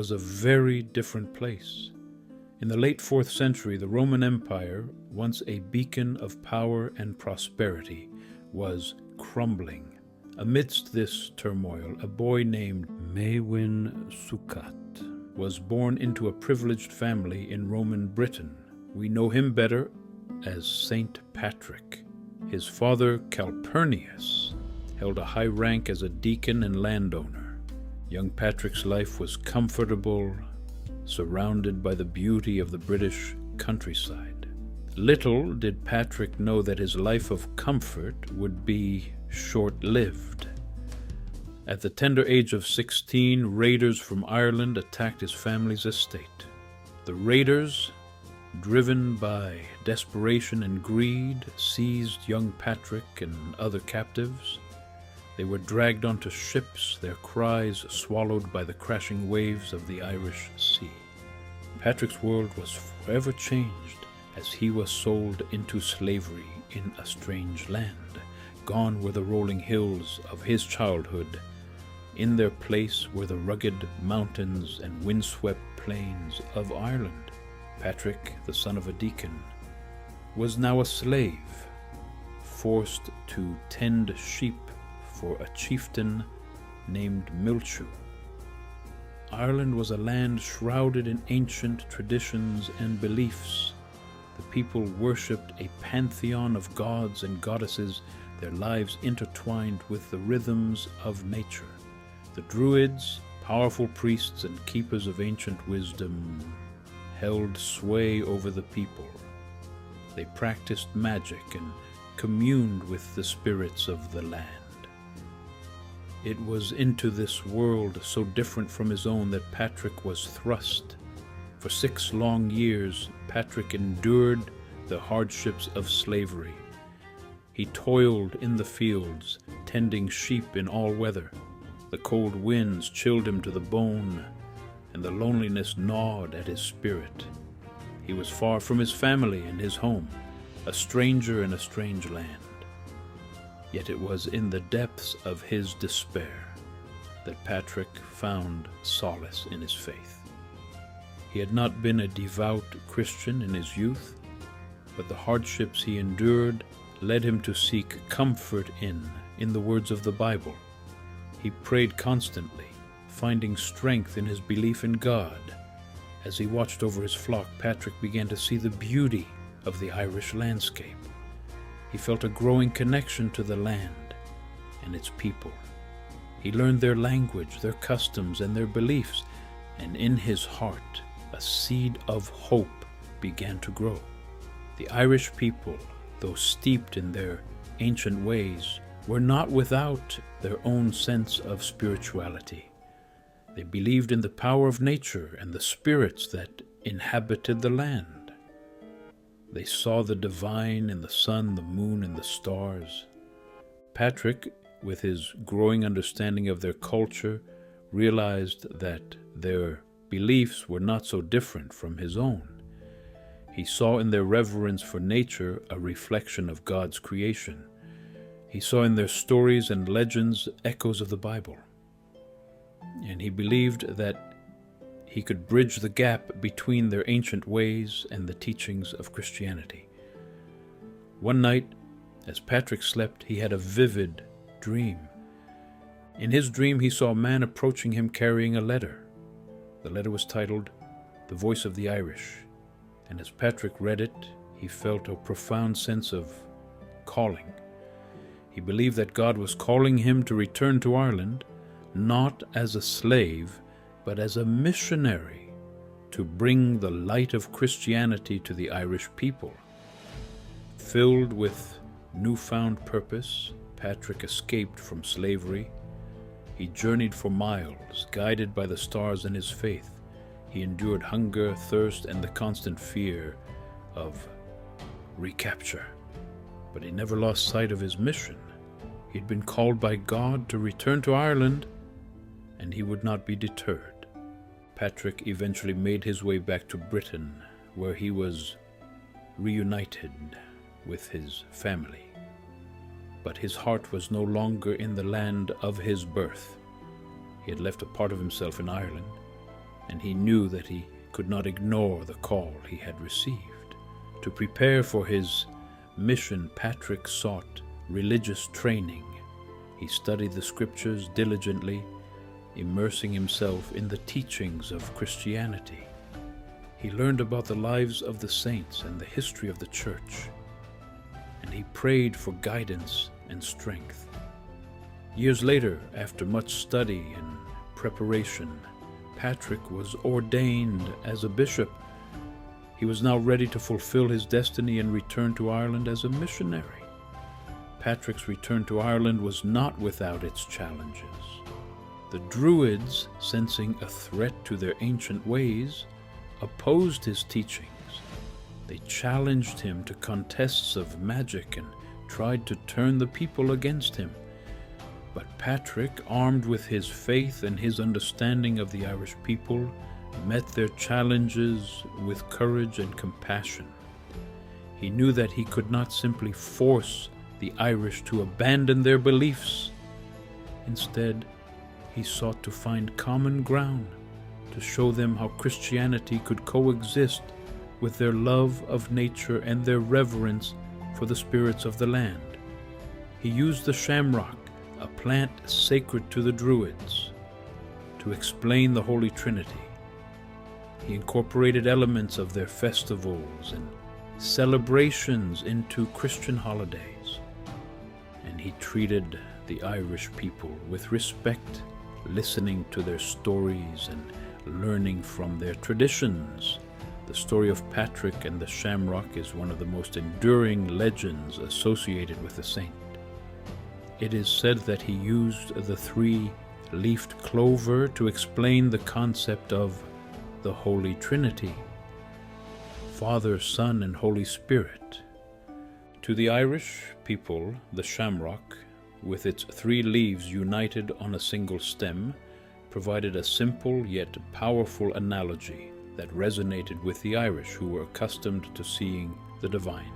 was a very different place. In the late 4th century, the Roman Empire, once a beacon of power and prosperity, was crumbling. Amidst this turmoil, a boy named Maewyn Succat was born into a privileged family in Roman Britain. We know him better as Saint Patrick. His father, Calpurnius, held a high rank as a deacon and landowner. Young Patrick's life was comfortable, surrounded by the beauty of the British countryside. Little did Patrick know that his life of comfort would be short-lived. At the tender age of 16, raiders from Ireland attacked his family's estate. The raiders, driven by desperation and greed, seized young Patrick and other captives. They were dragged onto ships, their cries swallowed by the crashing waves of the Irish Sea. Patrick's world was forever changed as he was sold into slavery in a strange land. Gone were the rolling hills of his childhood. In their place were the rugged mountains and windswept plains of Ireland. Patrick, the son of a deacon, was now a slave, forced to tend sheep for a chieftain named Milchu. Ireland was a land shrouded in ancient traditions and beliefs. The people worshipped a pantheon of gods and goddesses, their lives intertwined with the rhythms of nature. The druids, powerful priests and keepers of ancient wisdom, held sway over the people. They practiced magic and communed with the spirits of the land. It was into this world so different from his own that Patrick was thrust. For 6 long years, Patrick endured the hardships of slavery. He toiled in the fields, tending sheep in all weather. The cold winds chilled him to the bone, and the loneliness gnawed at his spirit. He was far from his family and his home, a stranger in a strange land. Yet it was in the depths of his despair that Patrick found solace in his faith. He had not been a devout Christian in his youth, but the hardships he endured led him to seek comfort in the words of the Bible. He prayed constantly, finding strength in his belief in God. As he watched over his flock, Patrick began to see the beauty of the Irish landscape. He felt a growing connection to the land and its people. He learned their language, their customs, and their beliefs, and in his heart, a seed of hope began to grow. The Irish people, though steeped in their ancient ways, were not without their own sense of spirituality. They believed in the power of nature and the spirits that inhabited the land. They saw the divine in the sun, the moon, and the stars. Patrick, with his growing understanding of their culture, realized that their beliefs were not so different from his own. He saw in their reverence for nature a reflection of God's creation. He saw in their stories and legends echoes of the Bible. And he believed that he could bridge the gap between their ancient ways and the teachings of Christianity. One night, as Patrick slept, he had a vivid dream. In his dream, he saw a man approaching him carrying a letter. The letter was titled, "The Voice of the Irish," and as Patrick read it, he felt a profound sense of calling. He believed that God was calling him to return to Ireland, not as a slave, but as a missionary, to bring the light of Christianity to the Irish people. Filled with newfound purpose, Patrick escaped from slavery. He journeyed for miles, guided by the stars in his faith. He endured hunger, thirst, and the constant fear of recapture. But he never lost sight of his mission. He'd been called by God to return to Ireland, and he would not be deterred. Patrick eventually made his way back to Britain, where he was reunited with his family. But his heart was no longer in the land of his birth. He had left a part of himself in Ireland, and he knew that he could not ignore the call he had received. To prepare for his mission, Patrick sought religious training. He studied the scriptures diligently, immersing himself in the teachings of Christianity. He learned about the lives of the saints and the history of the church, and he prayed for guidance and strength. Years later, after much study and preparation, Patrick was ordained as a bishop. He was now ready to fulfill his destiny and return to Ireland as a missionary. Patrick's return to Ireland was not without its challenges. The druids, sensing a threat to their ancient ways, opposed his teachings. They challenged him to contests of magic and tried to turn the people against him. But Patrick, armed with his faith and his understanding of the Irish people, met their challenges with courage and compassion. He knew that he could not simply force the Irish to abandon their beliefs. Instead, he sought to find common ground, to show them how Christianity could coexist with their love of nature and their reverence for the spirits of the land. He used the shamrock, a plant sacred to the druids, to explain the Holy Trinity. He incorporated elements of their festivals and celebrations into Christian holidays, and he treated the Irish people with respect, listening to their stories and learning from their traditions. The story of Patrick and the shamrock is one of the most enduring legends associated with the saint. It is said that he used the three-leafed clover to explain the concept of the Holy Trinity, Father, Son, and Holy Spirit. To the Irish people, the shamrock, with its three leaves united on a single stem, provided a simple yet powerful analogy that resonated with the Irish, who were accustomed to seeing the divine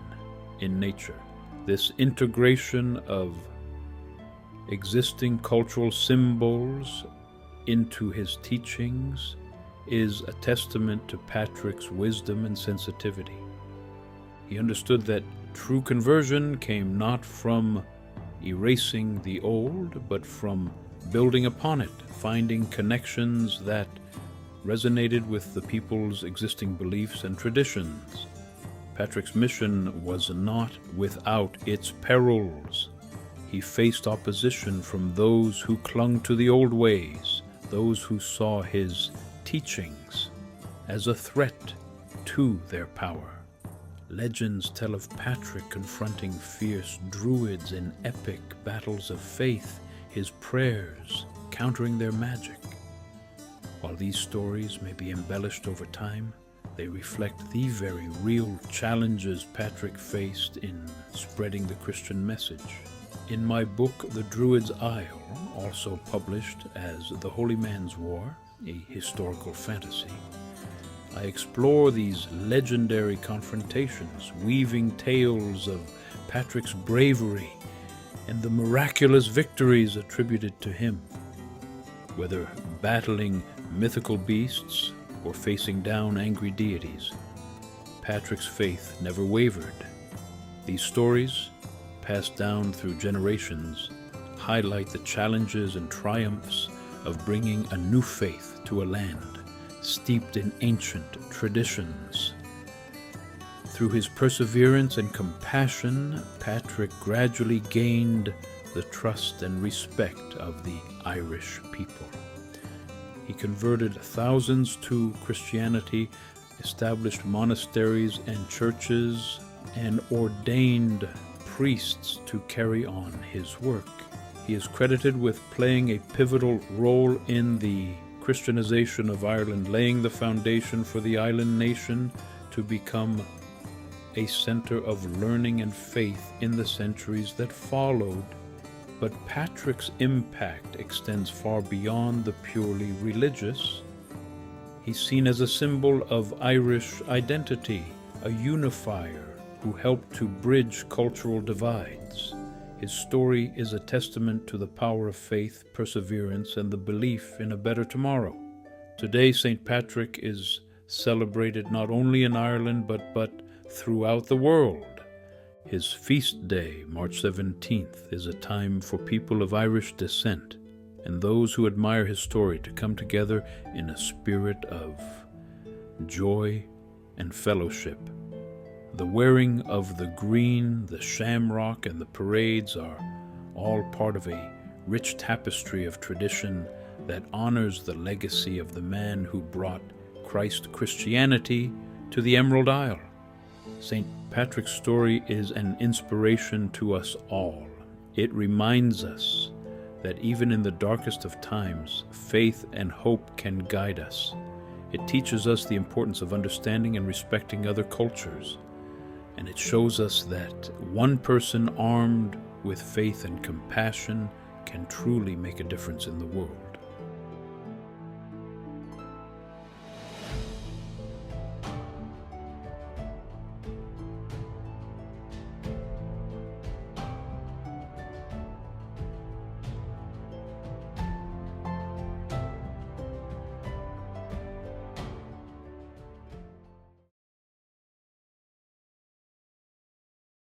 in nature. This integration of existing cultural symbols into his teachings is a testament to Patrick's wisdom and sensitivity. He understood that true conversion came not from erasing the old, but from building upon it, finding connections that resonated with the people's existing beliefs and traditions. Patrick's mission was not without its perils. He faced opposition from those who clung to the old ways, those who saw his teachings as a threat to their power. Legends tell of Patrick confronting fierce druids in epic battles of faith, his prayers countering their magic. While these stories may be embellished over time, they reflect the very real challenges Patrick faced in spreading the Christian message. In my book, The Druid's Isle, also published as The Holy Man's War, a historical fantasy, I explore these legendary confrontations, weaving tales of Patrick's bravery and the miraculous victories attributed to him. Whether battling mythical beasts or facing down angry deities, Patrick's faith never wavered. These stories, passed down through generations, highlight the challenges and triumphs of bringing a new faith to a land steeped in ancient traditions. Through his perseverance and compassion, Patrick gradually gained the trust and respect of the Irish people. He converted thousands to Christianity, established monasteries and churches, and ordained priests to carry on his work. He is credited with playing a pivotal role in the Christianization of Ireland, laying the foundation for the island nation to become a center of learning and faith in the centuries that followed. But Patrick's impact extends far beyond the purely religious. He's seen as a symbol of Irish identity, a unifier who helped to bridge cultural divides. His story is a testament to the power of faith, perseverance, and the belief in a better tomorrow. Today, St. Patrick is celebrated not only in Ireland but throughout the world. His feast day, March 17th, is a time for people of Irish descent and those who admire his story to come together in a spirit of joy and fellowship. The wearing of the green, the shamrock, and the parades are all part of a rich tapestry of tradition that honors the legacy of the man who brought Christ Christianity to the Emerald Isle. St. Patrick's story is an inspiration to us all. It reminds us that even in the darkest of times, faith and hope can guide us. It teaches us the importance of understanding and respecting other cultures, and it shows us that one person armed with faith and compassion can truly make a difference in the world.